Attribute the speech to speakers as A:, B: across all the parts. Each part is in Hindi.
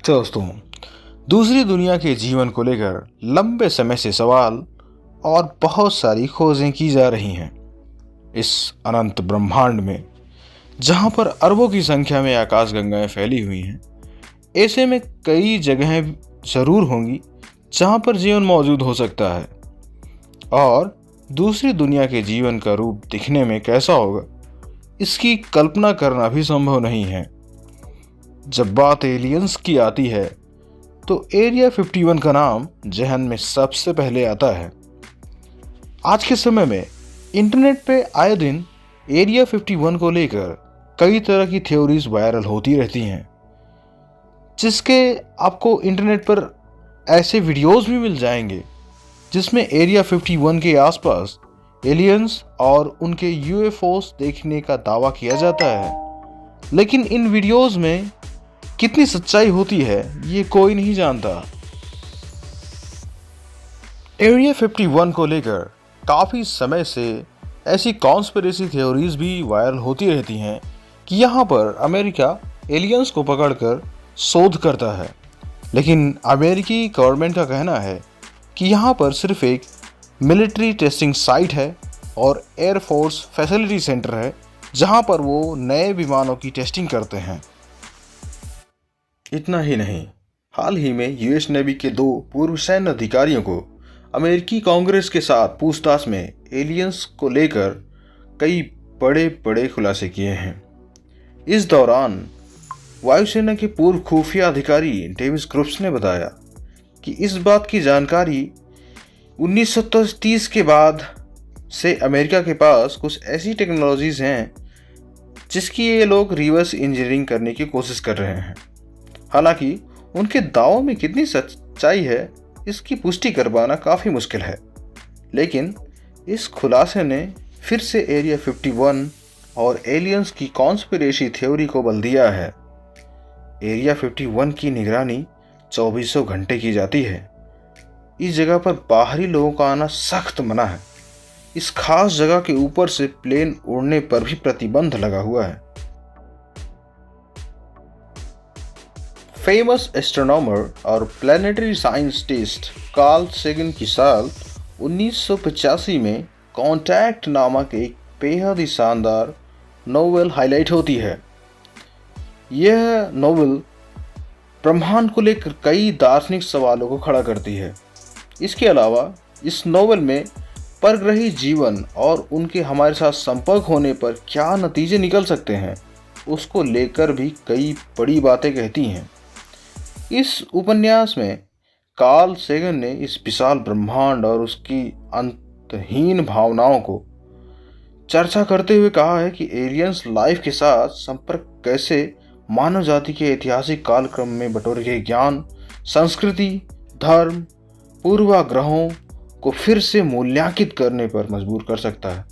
A: तो दोस्तों, दूसरी दुनिया के जीवन को लेकर लंबे समय से सवाल और बहुत सारी खोजें की जा रही हैं। इस अनंत ब्रह्मांड में जहां पर अरबों की संख्या में आकाशगंगाएं फैली हुई हैं, ऐसे में कई जगहें जरूर होंगी जहां पर जीवन मौजूद हो सकता है। और दूसरी दुनिया के जीवन का रूप दिखने में कैसा होगा, इसकी कल्पना करना भी संभव नहीं है। जब बात एलियंस की आती है तो एरिया 51 का नाम जहन में सबसे पहले आता है। आज के समय में इंटरनेट पे आए दिन एरिया 51 को लेकर कई तरह की थ्योरीज वायरल होती रहती हैं, जिसके आपको इंटरनेट पर ऐसे वीडियोस भी मिल जाएंगे जिसमें एरिया 51 के आसपास एलियंस और उनके यूएफओस देखने का दावा किया जाता है। लेकिन इन वीडियोस में कितनी सच्चाई होती है ये कोई नहीं जानता। एरिया 51 को लेकर काफ़ी समय से ऐसी कॉन्स्पिरेसी थ्योरीज भी वायरल होती रहती हैं कि यहाँ पर अमेरिका एलियंस को पकड़कर शोध करता है। लेकिन अमेरिकी गवर्नमेंट का कहना है कि यहाँ पर सिर्फ एक मिलिट्री टेस्टिंग साइट है और एयरफोर्स फैसिलिटी सेंटर है जहाँ पर वो नए विमानों की टेस्टिंग करते हैं। इतना ही नहीं, हाल ही में यूएस नेवी के 2 पूर्व सैन्य अधिकारियों को अमेरिकी कांग्रेस के साथ पूछताछ में एलियंस को लेकर कई बड़े बड़े खुलासे किए हैं। इस दौरान वायुसेना के पूर्व खुफिया अधिकारी डेविस ग्रुप्स ने बताया कि इस बात की जानकारी 1930 के बाद से अमेरिका के पास कुछ ऐसी टेक्नोलॉजीज हैं जिसकी ये लोग रिवर्स इंजीनियरिंग करने की कोशिश कर रहे हैं। हालांकि उनके दावों में कितनी सच्चाई है इसकी पुष्टि कर पाना काफ़ी मुश्किल है, लेकिन इस खुलासे ने फिर से एरिया 51 और एलियंस की कॉन्स्पिरेसी थ्योरी को बल दिया है। एरिया 51 की निगरानी 2400 घंटे की जाती है। इस जगह पर बाहरी लोगों का आना सख्त मना है। इस खास जगह के ऊपर से प्लेन उड़ने पर भी प्रतिबंध लगा हुआ है। फेमस एस्ट्रोनॉमर और प्लानिटरी साइंटिस्ट कार्ल सेगन की साल 1985 में कॉन्टैक्ट नामक एक बेहद ही शानदार नोवेल हाईलाइट होती है। यह नोवेल ब्रह्मांड को लेकर कई दार्शनिक सवालों को खड़ा करती है। इसके अलावा इस नोवेल में परग्रही जीवन और उनके हमारे साथ संपर्क होने पर क्या नतीजे निकल सकते हैं, उसको लेकर भी कई बड़ी बातें कहती हैं। इस उपन्यास में कार्ल सेगन ने इस विशाल ब्रह्मांड और उसकी अंतहीन भावनाओं को चर्चा करते हुए कहा है कि एलियंस लाइफ के साथ संपर्क कैसे मानव जाति के ऐतिहासिक कालक्रम में बटोरे गए ज्ञान, संस्कृति, धर्म, पूर्वाग्रहों को फिर से मूल्यांकित करने पर मजबूर कर सकता है।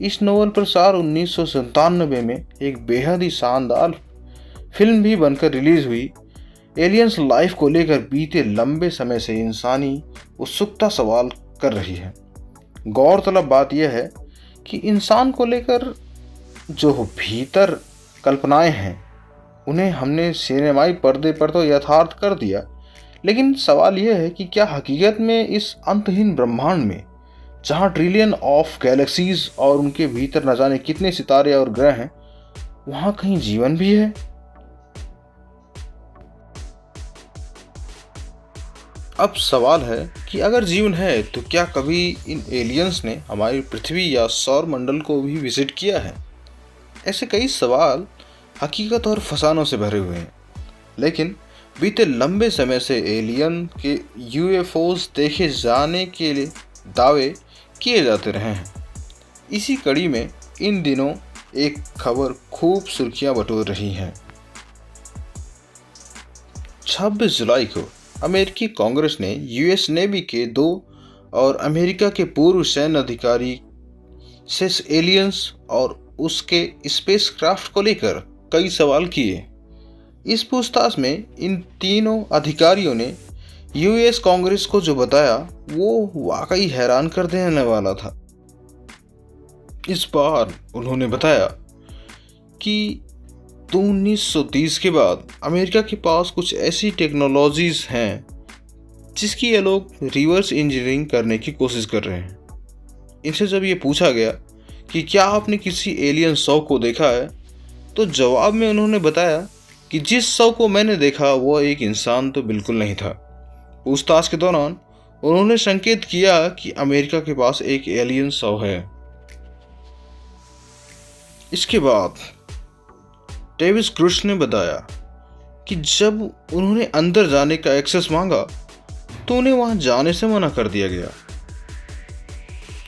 A: इस नोवेल पर साल 1997 में एक बेहद ही शानदार फिल्म भी बनकर रिलीज हुई। एलियंस लाइफ को लेकर बीते लंबे समय से इंसानी उत्सुकता सवाल कर रही है। गौरतलब बात यह है कि इंसान को लेकर जो भीतर कल्पनाएं हैं उन्हें हमने सिनेमाई पर्दे पर तो यथार्थ कर दिया, लेकिन सवाल यह है कि क्या हकीकत में इस अंतहीन ब्रह्मांड में, जहां ट्रिलियन ऑफ गैलेक्सीज और उनके भीतर न जाने कितने सितारे और ग्रह हैं, वहां कहीं जीवन भी है? अब सवाल है कि अगर जीवन है तो क्या कभी इन एलियंस ने हमारी पृथ्वी या सौर मंडल को भी विजिट किया है? ऐसे कई सवाल हकीकत और फसानों से भरे हुए हैं, लेकिन बीते लंबे समय से एलियन के यूएफओस देखे जाने के लिए दावे किए जाते रहे हैं। इसी कड़ी में इन दिनों एक खबर खूब सुर्खियां बटोर रही है। 26 जुलाई को अमेरिकी कांग्रेस ने यूएस नेवी के 2 और अमेरिका के पूर्व सैन्य अधिकारी से एलियंस और उसके स्पेसक्राफ्ट को लेकर कई सवाल किए। इस पूछताछ में इन तीनों अधिकारियों ने यूएस कांग्रेस को जो बताया वो वाकई हैरान कर देने वाला था। इस बार उन्होंने बताया कि तो 1930 के बाद अमेरिका के पास कुछ ऐसी टेक्नोलॉजीज हैं जिसकी ये लोग रिवर्स इंजीनियरिंग करने की कोशिश कर रहे हैं। इनसे जब ये पूछा गया कि क्या आपने किसी एलियन शव को देखा है, तो जवाब में उन्होंने बताया कि जिस शव को मैंने देखा वह एक इंसान तो बिल्कुल नहीं था। पूछताछ के दौरान उन्होंने संकेत किया कि अमेरिका के पास एक एलियन शव है। इसके बाद डेविस क्रुश ने बताया कि जब उन्होंने अंदर जाने का एक्सेस मांगा तो उन्हें वहां जाने से मना कर दिया गया।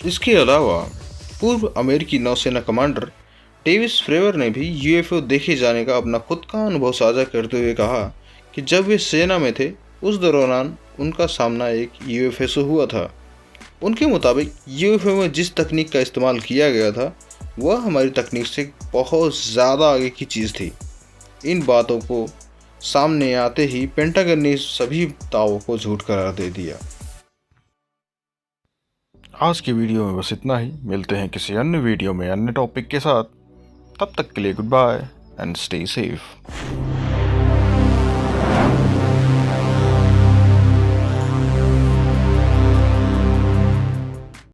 A: इसके अलावा पूर्व अमेरिकी नौसेना कमांडर डेविस फ्रेवर ने भी यूएफओ देखे जाने का अपना खुद का अनुभव साझा करते हुए कहा कि जब वे सेना में थे उस दौरान उनका सामना एक यूएफओ से हुआ था। उनके मुताबिक यूएफओ में जिस तकनीक का इस्तेमाल किया गया था वह हमारी तकनीक से बहुत ज़्यादा आगे की चीज़ थी। इन बातों को सामने आते ही पेंटागन ने सभी दावों को झूठ करार दे दिया। आज की वीडियो में बस इतना ही। मिलते हैं किसी अन्य वीडियो में अन्य टॉपिक के साथ। तब तक के लिए goodbye and stay safe.